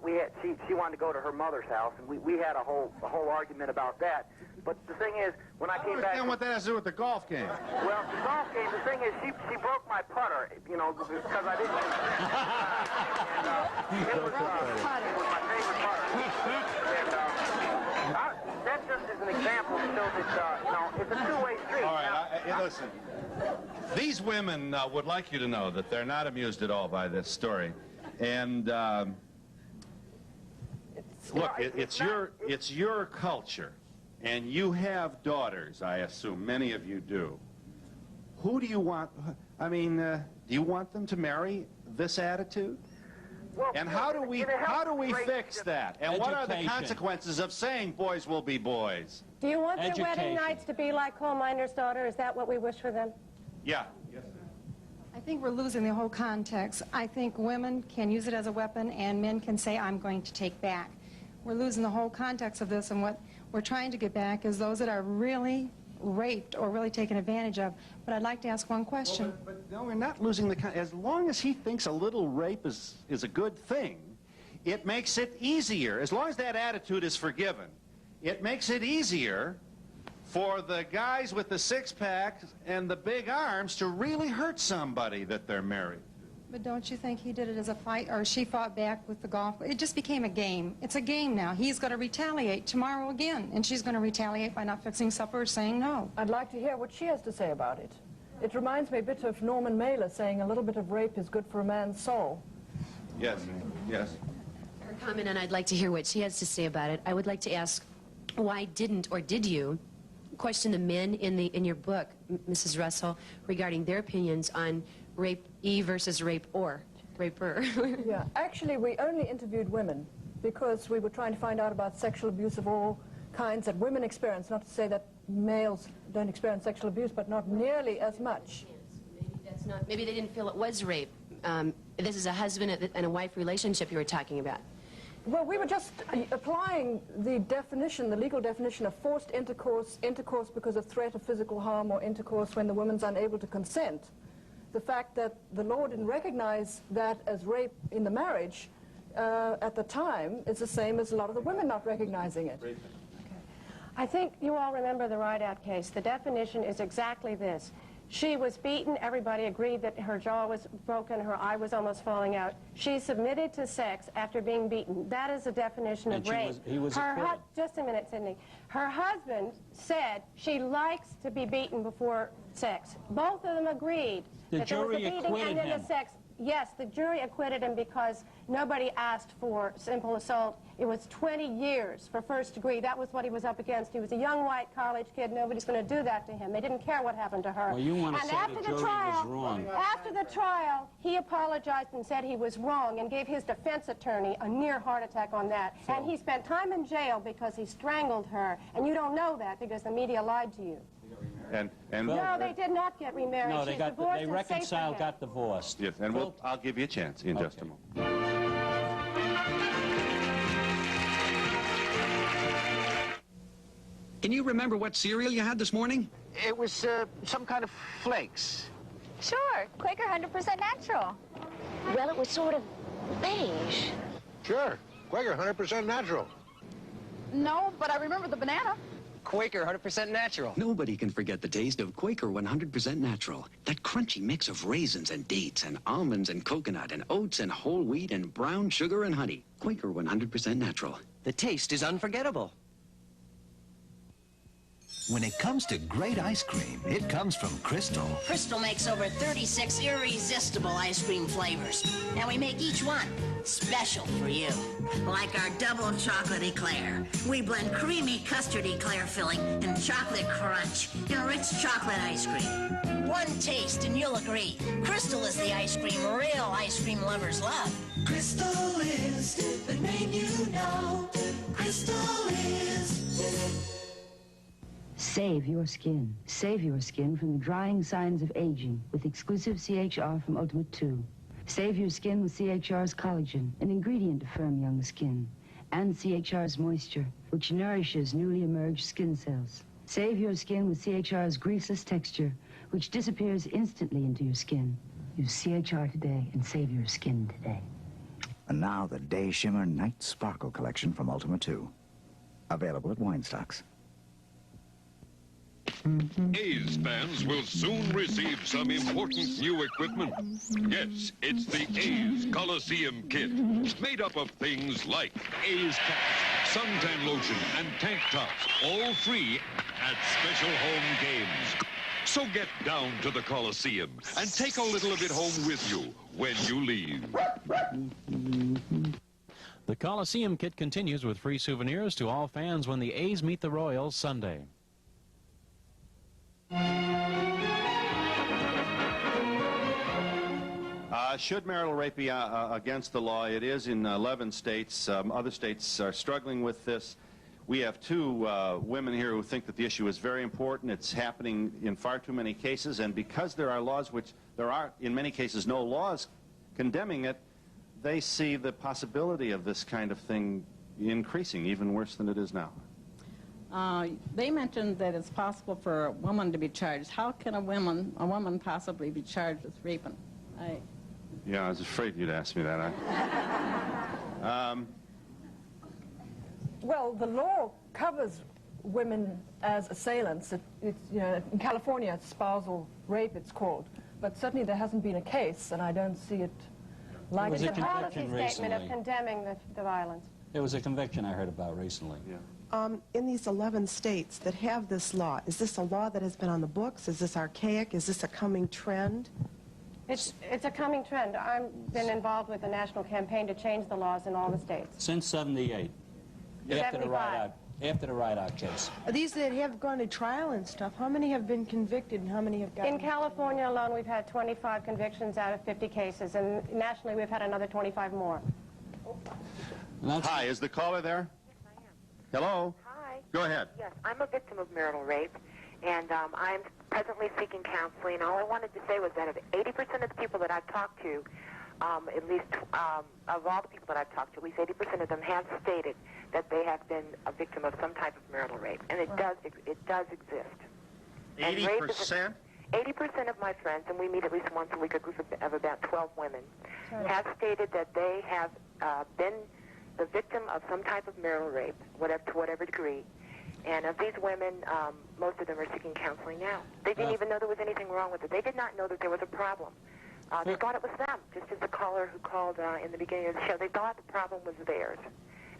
she wanted to go to her mother's house, and we had a whole argument about that. But the thing is, when I came back... I don't understand what that has to do with the golf game. Well, the golf game, the thing is, she broke my putter, you know, because I didn't... it was my favorite putter. And that just is an example to show that, you know, it's a two-way street. All right, listen. These women would like you to know that they're not amused at all by this story. And, look, it's your culture. And you have daughters, I assume. Many of you do. Who do you want? I mean, do you want them to marry this attitude? Well, and how do we fix that? And what are the consequences of saying boys will be boys? Do you want their wedding nights to be like coal miner's daughter? Is that what we wish for them? Yeah. Yes, I think we're losing the whole context. I think women can use it as a weapon, and men can say, I'm going to take back. We're losing the whole context of this, and what we're trying to get back is those that are really raped or really taken advantage of. But I'd like to ask one question. Well, but no, we're not losing as long as he thinks a little rape is a good thing, it makes it easier. As long as that attitude is forgiven, it makes it easier for the guys with the six-packs and the big arms to really hurt somebody that they're married. But don't you think he did it as a fight, or she fought back with the golf? It just became a game. It's a game now. He's going to retaliate tomorrow again, and she's going to retaliate by not fixing supper or saying no. I'd like to hear what she has to say about it. It reminds me a bit of Norman Mailer saying a little bit of rape is good for a man's soul. Yes, yes. Her comment, and I'd like to hear what she has to say about it. I would like to ask, why didn't or did you question the men in your book, Mrs. Russell, regarding their opinions on rape-e versus rape-or, raper? Yeah, actually we only interviewed women because we were trying to find out about sexual abuse of all kinds that women experience. Not to say that males don't experience sexual abuse, but not nearly as much. Maybe that's not, maybe they didn't feel it was rape. This is a husband and a wife relationship you were talking about. Well, we were just applying the definition, the legal definition of forced intercourse, intercourse because of threat of physical harm, or intercourse when the woman's unable to consent. The fact that the law didn't recognize that as rape in the marriage at the time is the same as a lot of the women not recognizing it. Okay. I think you all remember the Rideout case. The definition is exactly this. She was beaten. Everybody agreed that her jaw was broken, her eye was almost falling out. She submitted to sex after being beaten. That is the definition of rape. He was acquitted. Just a minute, Sydney. Her husband said she likes to be beaten before sex. Both of them agreed that there was the beating and then the sex. Yes, the jury acquitted him because nobody asked for simple assault. It was 20 years for first degree. That was what he was up against. He was a young white college kid. Nobody's going to do that to him. They didn't care what happened to her. Well, you want to say the jury was wrong. After the trial, he apologized and said he was wrong and gave his defense attorney a near heart attack on that. So, and he spent time in jail because he strangled her. And you don't know that because the media lied to you. No, they did not get remarried. No, they reconciled, got divorced. Yes, and I'll give you a chance in just a moment. Can you remember what cereal you had this morning? It was some kind of flakes. Sure, Quaker 100% natural. Well, it was sort of beige. Sure, Quaker 100% natural. No, but I remember the banana. Quaker 100% natural. Nobody can forget the taste of Quaker 100% natural. That crunchy mix of raisins and dates and almonds and coconut and oats and whole wheat and brown sugar and honey. Quaker 100% natural. The taste is unforgettable. When it comes to great ice cream, it comes from Crystal. Crystal makes over 36 irresistible ice cream flavors. And we make each one special for you. Like our double chocolate eclair. We blend creamy custard eclair filling and chocolate crunch in rich chocolate ice cream. One taste and you'll agree. Crystal is the ice cream real ice cream lovers love. Crystal is the name you know. Crystal is... Save your skin. Save your skin from the drying signs of aging with exclusive CHR from Ultimate 2. Save your skin with CHR's collagen, an ingredient to firm young skin, and CHR's moisture, which nourishes newly emerged skin cells. Save your skin with CHR's greaseless texture, which disappears instantly into your skin. Use CHR today and save your skin today. And now the Day Shimmer Night Sparkle collection from Ultima 2. Available at wine stocks. A's fans will soon receive some important new equipment. Yes, it's the A's Coliseum Kit, made up of things like A's caps, suntan lotion, and tank tops, all free at special home games. So get down to the Coliseum and take a little of it home with you when you leave. The Coliseum Kit continues with free souvenirs to all fans when the A's meet the Royals Sunday. Should marital rape be against the law? It is in 11 states. Other states are struggling with this. We have two women here who think that the issue is very important. It's happening in far too many cases, and because there are laws, which there are in many cases no laws condemning it, they see the possibility of this kind of thing increasing, even worse than it is now. They mentioned that it's possible for a woman to be charged. How can a woman possibly be charged with raping? Yeah, I was afraid you'd ask me that. Well, the law covers women as assailants. It's, you know, in California, it's spousal rape, it's called. But certainly there hasn't been a case, and I don't see it like it's a policy statement of condemning the violence. There was a conviction I heard about recently. Yeah. In these 11 states that have this law, is this a law that has been on the books? Is this archaic? Is this a coming trend? It's a coming trend. I've been involved with a national campaign to change the laws in all the states. Since 78, after the Rideout case. These that have gone to trial and stuff, how many have been convicted and how many have gotten... In California alone, we've had 25 convictions out of 50 cases, and nationally we've had another 25 more. Hi, is the caller there? Yes, I am. Hello? Hi. Go ahead. Yes, I'm a victim of marital rape, and I'm presently seeking counseling. All I wanted to say was that of 80% of the people that I've talked to at least of all the people that I've talked to, at least 80% of them have stated that they have been a victim of some type of marital rape, and it does exist. 80%? 80% of my friends, and we meet at least once a week, a group of about 12 women, have stated that they have been the victim of some type of marital rape, to whatever degree. And of these women, most of them are seeking counseling now. They didn't even know there was anything wrong with it. They did not know that there was a problem. They thought it was them, just as the caller who called in the beginning of the show. They thought the problem was theirs.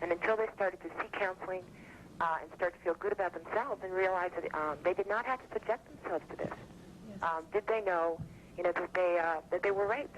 And until they started to seek counseling and start to feel good about themselves and realize that they did not have to subject themselves to this, did they know, that they were raped.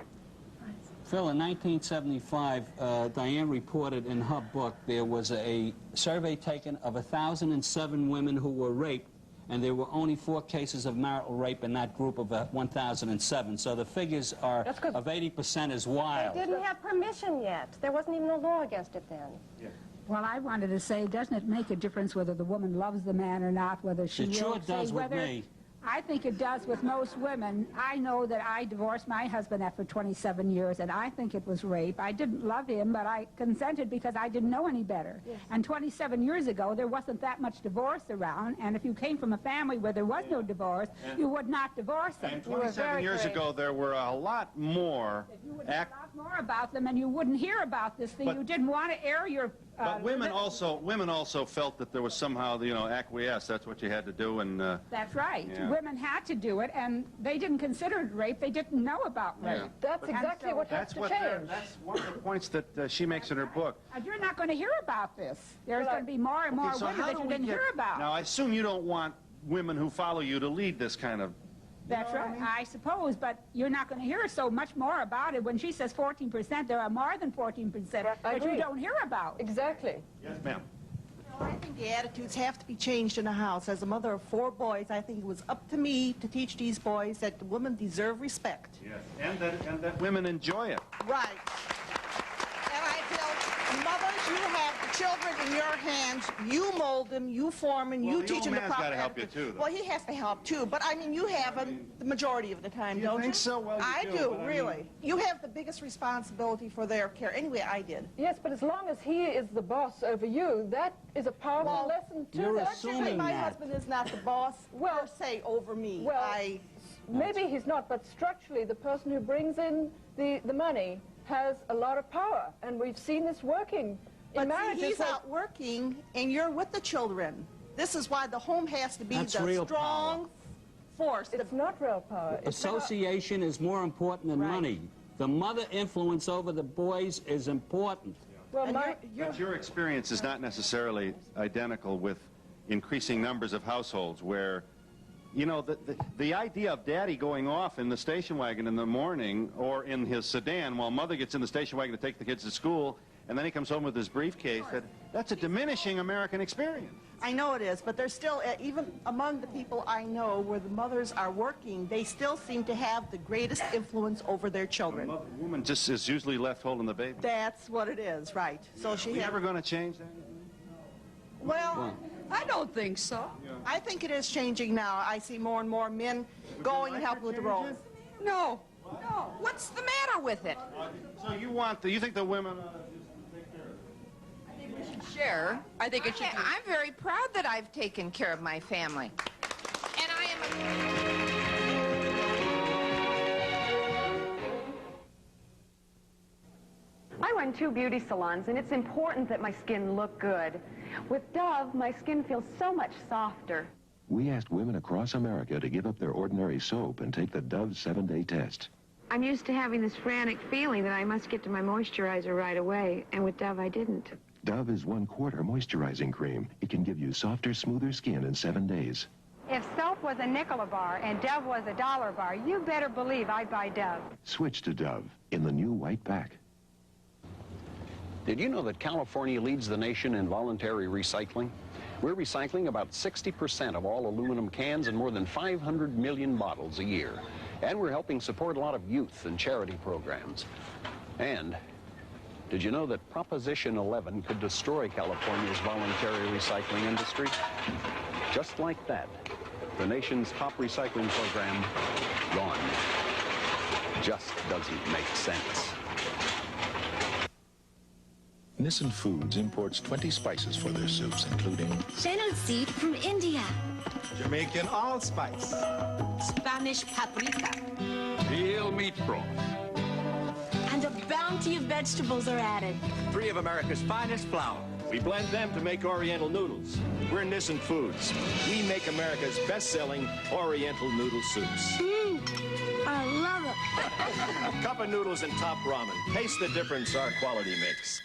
Phil, in 1975, Diane reported in her book there was a survey taken of 1,007 women who were raped, and there were only 4 cases of marital rape in that group of 1,007. So the figures are of 80% is wild. They didn't have permission yet. There wasn't even a law against it then. Yeah. Well, I wanted to say, doesn't it make a difference whether the woman loves the man or not, whether she will? It sure does with me. I think it does with most women. I know that I divorced my husband after 27 years, and I think it was rape. I didn't love him, but I consented because I didn't know any better. Yes. And 27 years ago, there wasn't that much divorce around, and if you came from a family where there was no divorce, you would not divorce them. And 27 years ago, there were a lot more... You would hear a lot more about them, and you wouldn't hear about this thing. You didn't want to air your... But women also felt that there was somehow, acquiesce. That's what you had to do, and... That's right. Yeah. Women had to do it, and they didn't consider it rape. They didn't know about rape. Yeah. That's exactly what has to change. That's one of the points that she makes in her book. You're not going to hear about this. There's going to be more and more women that you didn't hear about. Now, I assume you don't want women who follow you to lead this kind of... That's right, I suppose, but you're not going to hear so much more about it. When she says 14%, there are more than 14% that you don't hear about. Exactly. Yes, ma'am. I think the attitudes have to be changed in the house. As a mother of 4 boys, I think it was up to me to teach these boys that the women deserve respect. Yes, and that women enjoy it. Right. And I feel, mothers, you have the children in your hands. You mold them, you form them, you teach them the proper... Well, the old man's got to help you, too, though. Well, he has to help, too. But, I mean, you have them the majority of the time, don't you? You think so? Well, I do, really. You have the biggest responsibility for their care. Anyway, I did. Yes, but as long as he is the boss over you, that is a powerful lesson, too. You're assuming my husband is not the boss, per se, over me. Well, maybe he's not, but structurally, the person who brings in the money has a lot of power, and we've seen this working in marriages. But he's out working, and you're with the children. This is why the home has to be the strong force. It's not real power. Association is more important than money. The mother influence over the boys is important. Well, but your experience is not necessarily identical with increasing numbers of households where, the idea of daddy going off in the station wagon in the morning or in his sedan while mother gets in the station wagon to take the kids to school, and then he comes home with his briefcase, that's a diminishing American experience. I know it is, but there's still, even among the people I know where the mothers are working, they still seem to have the greatest influence over their children. The woman just is usually left holding the baby. That's what it is, right. So she never going to change that? Well, I don't think so. Yeah. I think it is changing now. I see more and more men going and helping with the roles. No. No. What's the matter with it? So you think the women take care of it? I think we should share. I think it should. I'm very proud that I've taken care of my family. And I am I run 2 beauty salons, and it's important that my skin look good. With Dove, my skin feels so much softer. We asked women across America to give up their ordinary soap and take the Dove 7-day test. I'm used to having this frantic feeling that I must get to my moisturizer right away, and with Dove I didn't. Dove is 1/4 moisturizing cream. It can give you softer, smoother skin in 7 days. If soap was a nickel a bar and Dove was $1 a bar, you better believe I'd buy Dove. Switch to Dove in the new white pack. Did you know that California leads the nation in voluntary recycling? We're recycling about 60% of all aluminum cans and more than 500 million bottles a year. And we're helping support a lot of youth and charity programs. And did you know that Proposition 11 could destroy California's voluntary recycling industry? Just like that, the nation's top recycling program, gone. Just doesn't make sense. Nissan Foods imports 20 spices for their soups, including fennel seed from India, Jamaican allspice, Spanish paprika, Real meat broth. and a bounty of vegetables are added. 3 of America's finest flour. We blend them to make Oriental noodles. We're Nissan Foods. We make America's best-selling Oriental noodle soups. I love it. A cup of noodles and top ramen. Taste the difference our quality makes.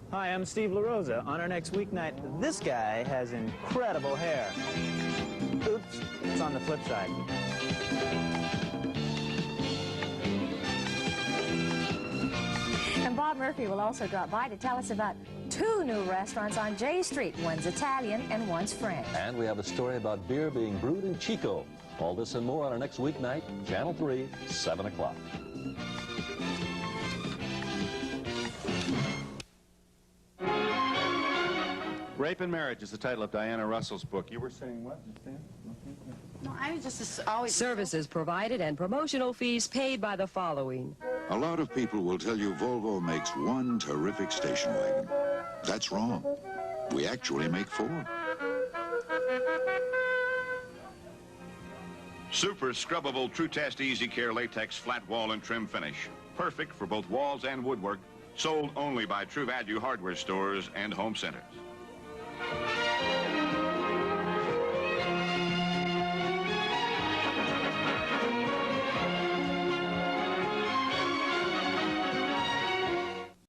Hi, I'm Steve LaRosa. On our next weeknight, this guy has incredible hair. Oops, it's on the flip side. And Bob Murphy will also drop by to tell us about 2 new restaurants on J Street. One's Italian and one's French. And we have a story about beer being brewed in Chico. All this and more on our next weeknight, Channel 3, 7 o'clock. Rape and Marriage is the title of Diana Russell's book. You were saying what? No, I was just always... Services provided and promotional fees paid by the following. A lot of people will tell you Volvo makes one terrific station wagon. That's wrong. We actually make 4. Super scrubbable True Test Easy Care Latex Flat Wall and Trim Finish. Perfect for both walls and woodwork. Sold only by True Value hardware stores and home centers.